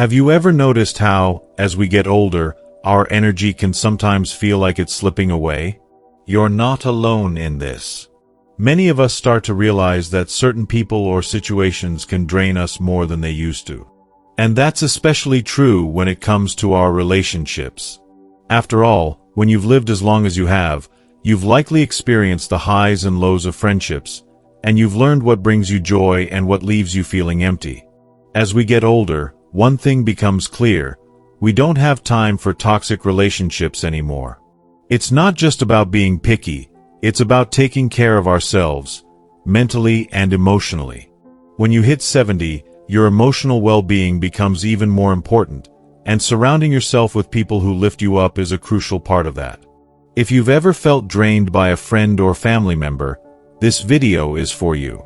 Have you ever noticed how, as we get older, our energy can sometimes feel like it's slipping away? You're not alone in this. Many of us start to realize that certain people or situations can drain us more than they used to. And that's especially true when it comes to our relationships. After all, when you've lived as long as you have, you've likely experienced the highs and lows of friendships, and you've learned what brings you joy and what leaves you feeling empty. As we get older, one thing becomes clear: we don't have time for toxic relationships anymore. It's not just about being picky, it's about taking care of ourselves, mentally and emotionally. When you hit 70, your emotional well-being becomes even more important, and surrounding yourself with people who lift you up is a crucial part of that. If you've ever felt drained by a friend or family member, this video is for you.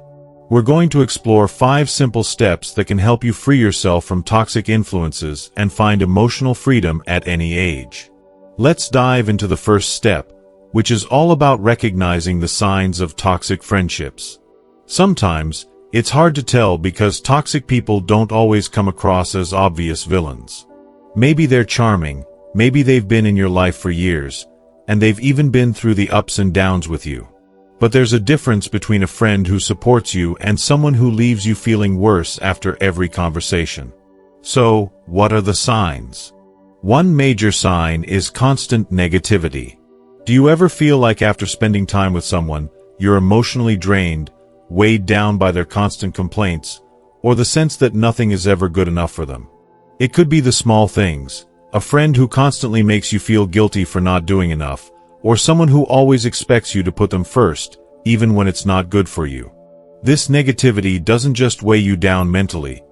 We're going to explore 5 simple steps that can help you free yourself from toxic influences and find emotional freedom at any age. Let's dive into the first step, which is all about recognizing the signs of toxic friendships. Sometimes, it's hard to tell because toxic people don't always come across as obvious villains. Maybe they're charming, maybe they've been in your life for years, and they've even been through the ups and downs with you. But there's a difference between a friend who supports you and someone who leaves you feeling worse after every conversation. So, what are the signs? One major sign is constant negativity. Do you ever feel like after spending time with someone, you're emotionally drained, weighed down by their constant complaints, or the sense that nothing is ever good enough for them? It could be the small things: a friend who constantly makes you feel guilty for not doing enough, or someone who always expects you to put them first, even when it's not good for you. This negativity doesn't just weigh you down mentally,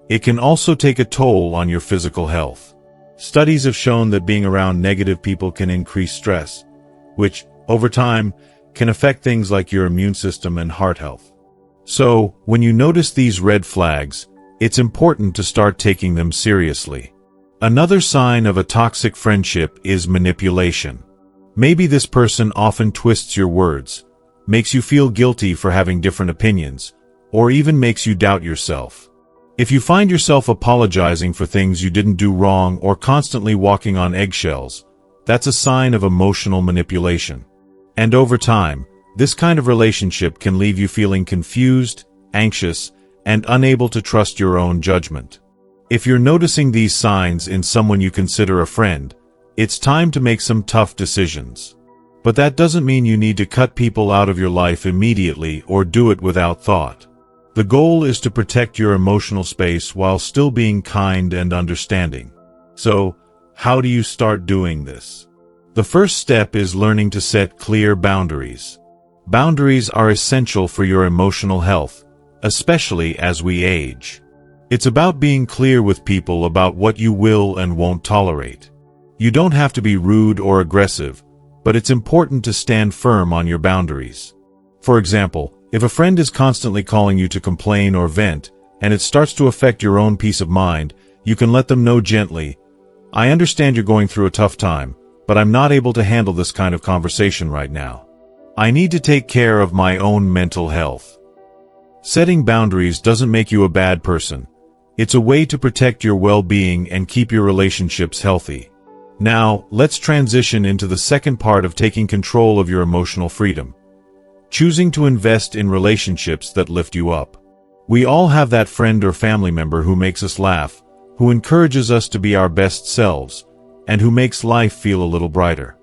it can also take a toll on your physical health. Studies have shown that being around negative people can increase stress, which, over time, can affect things like your immune system and heart health. So, when you notice these red flags, it's important to start taking them seriously. Another sign of a toxic friendship is manipulation. Maybe this person often twists your words, makes you feel guilty for having different opinions, or even makes you doubt yourself. If you find yourself apologizing for things you didn't do wrong or constantly walking on eggshells, that's a sign of emotional manipulation. And over time, this kind of relationship can leave you feeling confused, anxious, and unable to trust your own judgment. If you're noticing these signs in someone you consider a friend, it's time to make some tough decisions. But that doesn't mean you need to cut people out of your life immediately or do it without thought. The goal is to protect your emotional space while still being kind and understanding. So, how do you start doing this? The first step is learning to set clear boundaries. Boundaries are essential for your emotional health, especially as we age. It's about being clear with people about what you will and won't tolerate. You don't have to be rude or aggressive, but it's important to stand firm on your boundaries. For example, if a friend is constantly calling you to complain or vent, and it starts to affect your own peace of mind, you can let them know gently, "I understand you're going through a tough time, but I'm not able to handle this kind of conversation right now. I need to take care of my own mental health." Setting boundaries doesn't make you a bad person. It's a way to protect your well-being and keep your relationships healthy. Now, let's transition into the second part of taking control of your emotional freedom: choosing to invest in relationships that lift you up. We all have that friend or family member who makes us laugh, who encourages us to be our best selves, and who makes life feel a little brighter.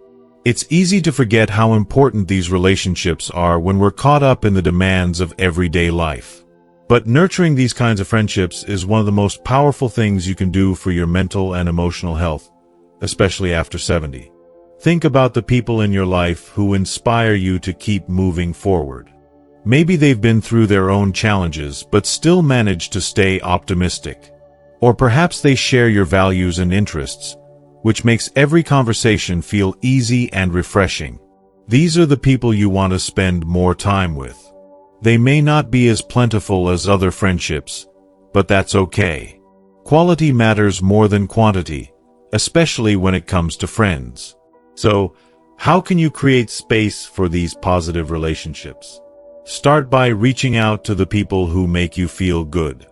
It's easy to forget how important these relationships are when we're caught up in the demands of everyday life. But nurturing these kinds of friendships is one of the most powerful things you can do for your mental and emotional health, especially after 70. Think about the people in your life who inspire you to keep moving forward. Maybe they've been through their own challenges but still manage to stay optimistic. Or perhaps they share your values and interests, which makes every conversation feel easy and refreshing. These are the people you want to spend more time with. They may not be as plentiful as other friendships, but that's okay. Quality matters more than quantity, especially when it comes to friends. So, how can you create space for these positive relationships? Start by reaching out to the people who make you feel good.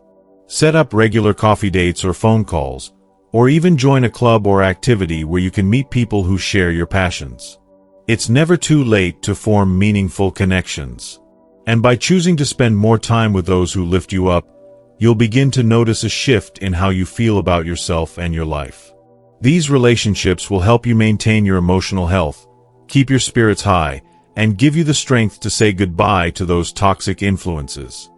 Set up regular coffee dates or phone calls, or even join a club or activity where you can meet people who share your passions. It's never too late to form meaningful connections. And by choosing to spend more time with those who lift you up, you'll begin to notice a shift in how you feel about yourself and your life. These relationships will help you maintain your emotional health, keep your spirits high, and give you the strength to say goodbye to those toxic influences.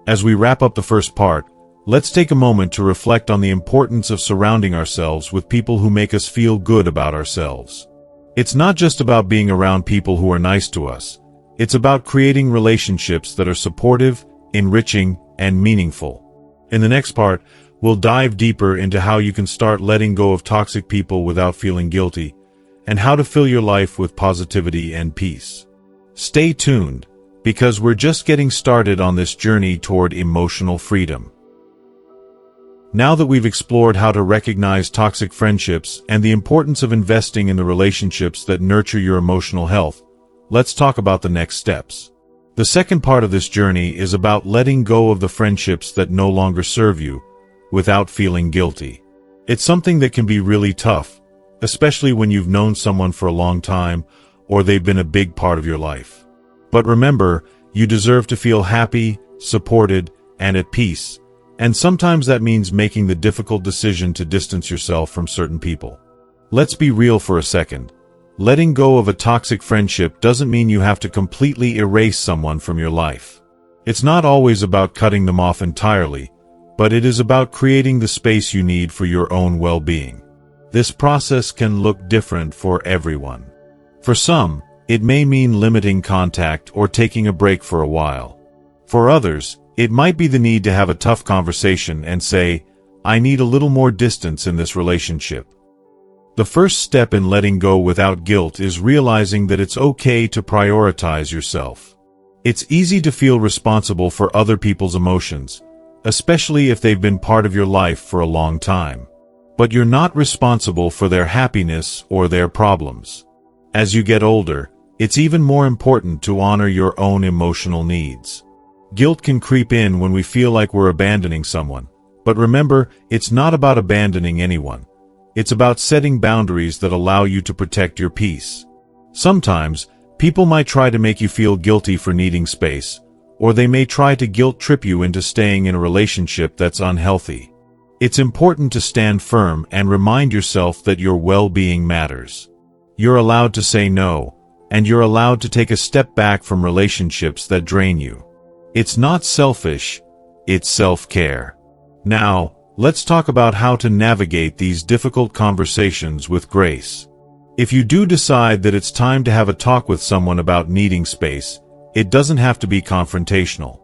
As we wrap up the first part, let's take a moment to reflect on the importance of surrounding ourselves with people who make us feel good about ourselves. It's not just about being around people who are nice to us. It's about creating relationships that are supportive, enriching, and meaningful. In the next part, we'll dive deeper into how you can start letting go of toxic people without feeling guilty, and how to fill your life with positivity and peace. Stay tuned, because we're just getting started on this journey toward emotional freedom. Now that we've explored how to recognize toxic friendships and the importance of investing in the relationships that nurture your emotional health, let's talk about the next steps. The second part of this journey is about letting go of the friendships that no longer serve you, without feeling guilty. It's something that can be really tough, especially when you've known someone for a long time, or they've been a big part of your life. But remember, you deserve to feel happy, supported, and at peace, and sometimes that means making the difficult decision to distance yourself from certain people. Let's be real for a second. Letting go of a toxic friendship doesn't mean you have to completely erase someone from your life. It's not always about cutting them off entirely, but it is about creating the space you need for your own well-being. This process can look different for everyone. For some, it may mean limiting contact or taking a break for a while. For others, it might be the need to have a tough conversation and say, "I need a little more distance in this relationship." The first step in letting go without guilt is realizing that it's okay to prioritize yourself. It's easy to feel responsible for other people's emotions, especially if they've been part of your life for a long time. But you're not responsible for their happiness or their problems. As you get older, it's even more important to honor your own emotional needs. Guilt can creep in when we feel like we're abandoning someone, but remember, it's not about abandoning anyone. It's about setting boundaries that allow you to protect your peace. Sometimes, people might try to make you feel guilty for needing space, or they may try to guilt trip you into staying in a relationship that's unhealthy. It's important to stand firm and remind yourself that your well-being matters. You're allowed to say no, and you're allowed to take a step back from relationships that drain you. It's not selfish, it's self-care. Now, let's talk about how to navigate these difficult conversations with grace. If you do decide that it's time to have a talk with someone about needing space, it doesn't have to be confrontational.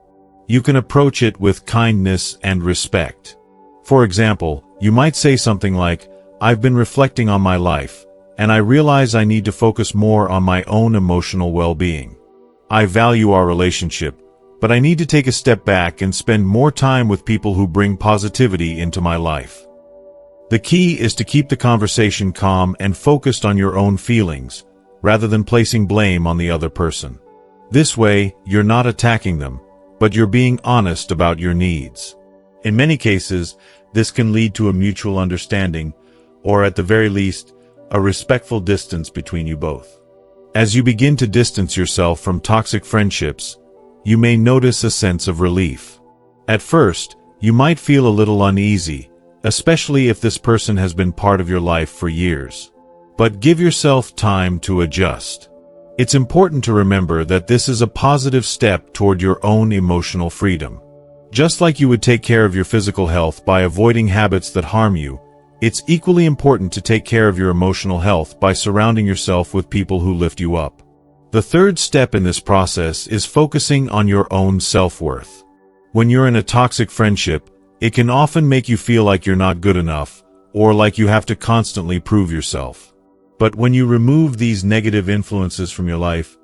You can approach it with kindness and respect. For example, you might say something like, "I've been reflecting on my life, and I realize I need to focus more on my own emotional well-being. I value our relationship, but I need to take a step back and spend more time with people who bring positivity into my life." The key is to keep the conversation calm and focused on your own feelings, rather than placing blame on the other person. This way, you're not attacking them, but you're being honest about your needs. In many cases, this can lead to a mutual understanding, or at the very least, a respectful distance between you both. As you begin to distance yourself from toxic friendships, you may notice a sense of relief. At first, you might feel a little uneasy, especially if this person has been part of your life for years. But give yourself time to adjust. It's important to remember that this is a positive step toward your own emotional freedom. Just like you would take care of your physical health by avoiding habits that harm you, it's equally important to take care of your emotional health by surrounding yourself with people who lift you up. The third step in this process is focusing on your own self-worth. When you're in a toxic friendship, it can often make you feel like you're not good enough, or like you have to constantly prove yourself. But when you remove these negative influences from your life,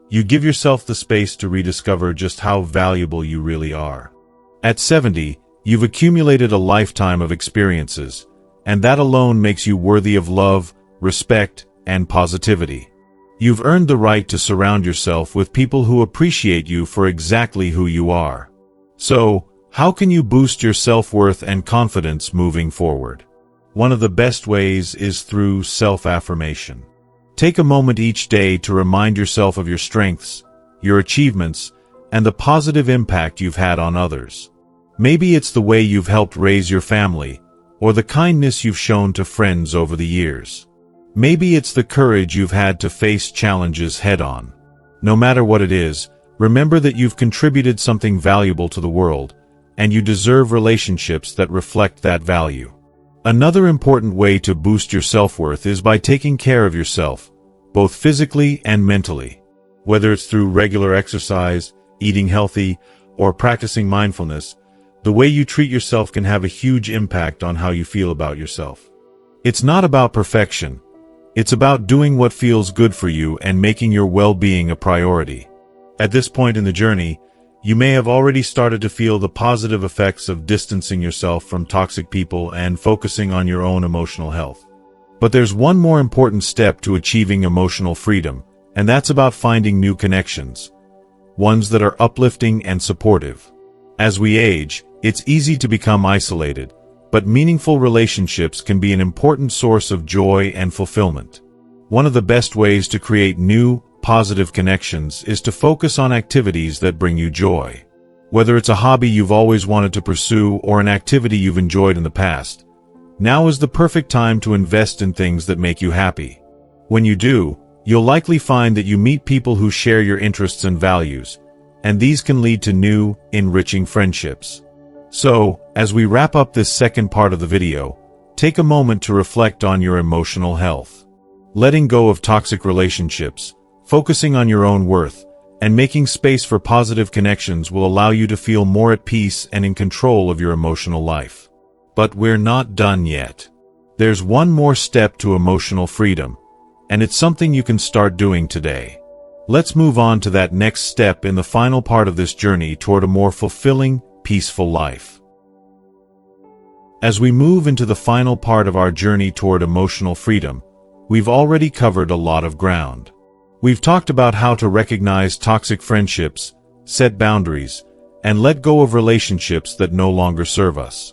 you give yourself the space to rediscover just how valuable you really are. At 70, you've accumulated a lifetime of experiences, and that alone makes you worthy of love, respect, and positivity. You've earned the right to surround yourself with people who appreciate you for exactly who you are. So, How can you boost your self-worth and confidence moving forward? One of the best ways is through self-affirmation. Take a moment each day to remind yourself of your strengths, your achievements, and the positive impact you've had on others. Maybe it's the way you've helped raise your family, or the kindness you've shown to friends over the years. Maybe it's the courage you've had to face challenges head-on. No matter what it is, remember that you've contributed something valuable to the world, and you deserve relationships that reflect that value. Another important way to boost your self-worth is by taking care of yourself, both physically and mentally. Whether it's through regular exercise, eating healthy, or practicing mindfulness, the way you treat yourself can have a huge impact on how you feel about yourself. It's not about perfection. It's about doing what feels good for you and making your well-being a priority. At this point in the journey, you may have already started to feel the positive effects of distancing yourself from toxic people and focusing on your own emotional health. But there's one more important step to achieving emotional freedom, and that's about finding new connections, ones that are uplifting and supportive. As we age, it's easy to become isolated, but meaningful relationships can be an important source of joy and fulfillment. One of the best ways to create new, positive connections is to focus on activities that bring you joy. Whether it's a hobby you've always wanted to pursue or an activity you've enjoyed in the past, now is the perfect time to invest in things that make you happy. When you do, you'll likely find that you meet people who share your interests and values, and these can lead to new, enriching friendships. So, as we wrap up this second part of the video, take a moment to reflect on your emotional health. Letting go of toxic relationships, focusing on your own worth, and making space for positive connections will allow you to feel more at peace and in control of your emotional life. But we're not done yet. There's one more step to emotional freedom, and it's something you can start doing today. Let's move on to that next step in the final part of this journey toward a more fulfilling, peaceful life. As we move into the final part of our journey toward emotional freedom, we've already covered a lot of ground. We've talked about how to recognize toxic friendships, set boundaries, and let go of relationships that no longer serve us.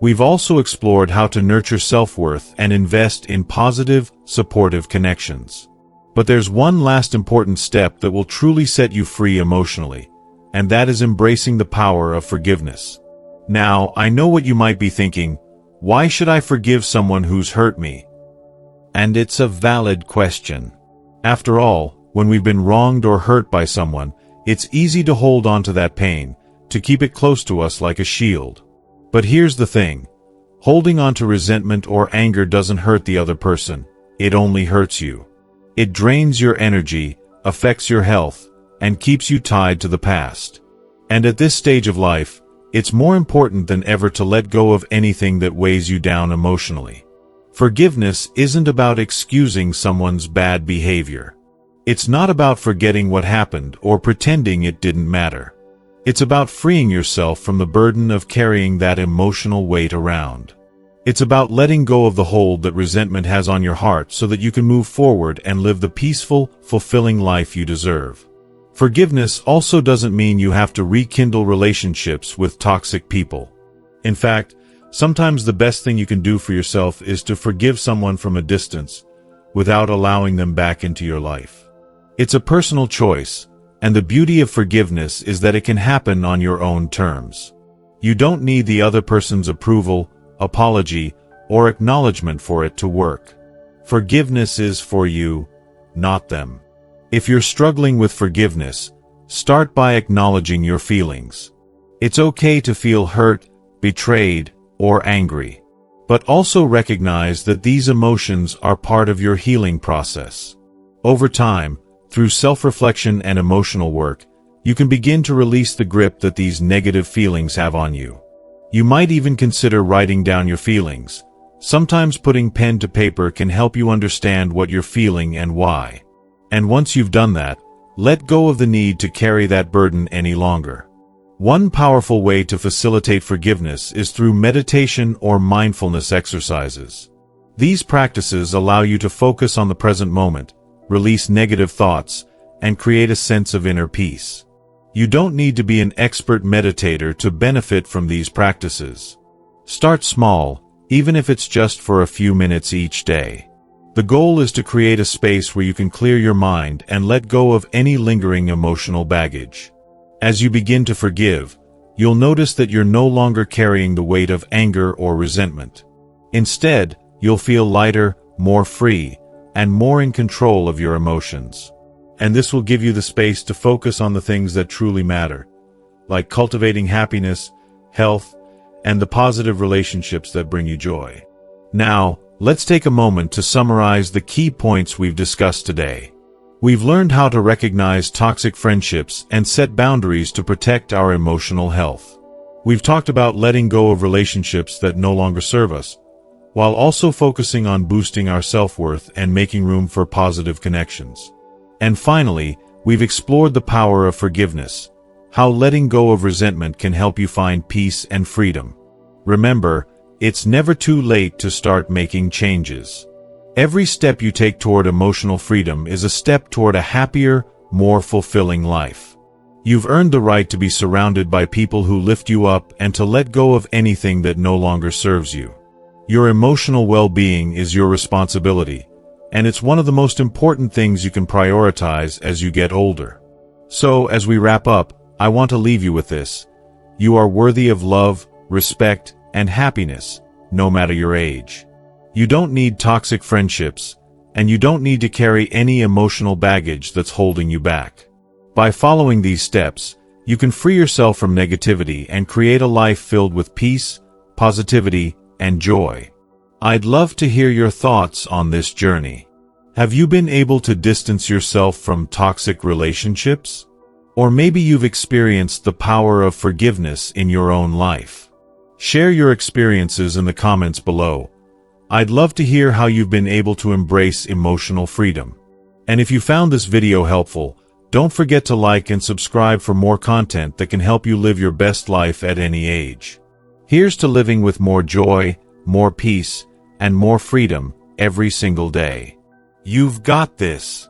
We've also explored how to nurture self-worth and invest in positive, supportive connections. But there's one last important step that will truly set you free emotionally, and that is embracing the power of forgiveness. Now, I know what you might be thinking: why should I forgive someone who's hurt me? And it's a valid question. After all, when we've been wronged or hurt by someone, it's easy to hold on to that pain, to keep it close to us like a shield. But here's the thing: holding on to resentment or anger doesn't hurt the other person, it only hurts you. It drains your energy, affects your health, and keeps you tied to the past. And at this stage of life, it's more important than ever to let go of anything that weighs you down emotionally. Forgiveness isn't about excusing someone's bad behavior. It's not about forgetting what happened or pretending it didn't matter. It's about freeing yourself from the burden of carrying that emotional weight around. It's about letting go of the hold that resentment has on your heart so that you can move forward and live the peaceful, fulfilling life you deserve. Forgiveness also doesn't mean you have to rekindle relationships with toxic people. In fact, sometimes the best thing you can do for yourself is to forgive someone from a distance, without allowing them back into your life. It's a personal choice, and the beauty of forgiveness is that it can happen on your own terms. You don't need the other person's approval, apology, or acknowledgement for it to work. Forgiveness is for you, not them. If you're struggling with forgiveness, start by acknowledging your feelings. It's okay to feel hurt, betrayed, or angry. But also recognize that these emotions are part of your healing process. Over time, through self-reflection and emotional work, you can begin to release the grip that these negative feelings have on you. You might even consider writing down your feelings. Sometimes putting pen to paper can help you understand what you're feeling and why. And once you've done that, let go of the need to carry that burden any longer. One powerful way to facilitate forgiveness is through meditation or mindfulness exercises. These practices allow you to focus on the present moment, release negative thoughts, and create a sense of inner peace. You don't need to be an expert meditator to benefit from these practices. Start small, even if it's just for a few minutes each day. The goal is to create a space where you can clear your mind and let go of any lingering emotional baggage. As you begin to forgive, you'll notice that you're no longer carrying the weight of anger or resentment. Instead, you'll feel lighter, more free, and more in control of your emotions. And this will give you the space to focus on the things that truly matter, like cultivating happiness, health, and the positive relationships that bring you joy. Now, let's take a moment to summarize the key points we've discussed today. We've learned how to recognize toxic friendships and set boundaries to protect our emotional health. We've talked about letting go of relationships that no longer serve us, while also focusing on boosting our self-worth and making room for positive connections. And finally, we've explored the power of forgiveness, how letting go of resentment can help you find peace and freedom. Remember, it's never too late to start making changes. Every step you take toward emotional freedom is a step toward a happier, more fulfilling life. You've earned the right to be surrounded by people who lift you up and to let go of anything that no longer serves you. Your emotional well-being is your responsibility, and it's one of the most important things you can prioritize as you get older. So, as we wrap up, I want to leave you with this. You are worthy of love, respect, and happiness, no matter your age. You don't need toxic friendships, and you don't need to carry any emotional baggage that's holding you back. By following these steps, you can free yourself from negativity and create a life filled with peace, positivity, and joy. I'd love to hear your thoughts on this journey. Have you been able to distance yourself from toxic relationships? Or maybe you've experienced the power of forgiveness in your own life. Share your experiences in the comments below. I'd love to hear how you've been able to embrace emotional freedom. And if you found this video helpful, don't forget to like and subscribe for more content that can help you live your best life at any age. Here's to living with more joy, more peace, and more freedom every single day. You've got this.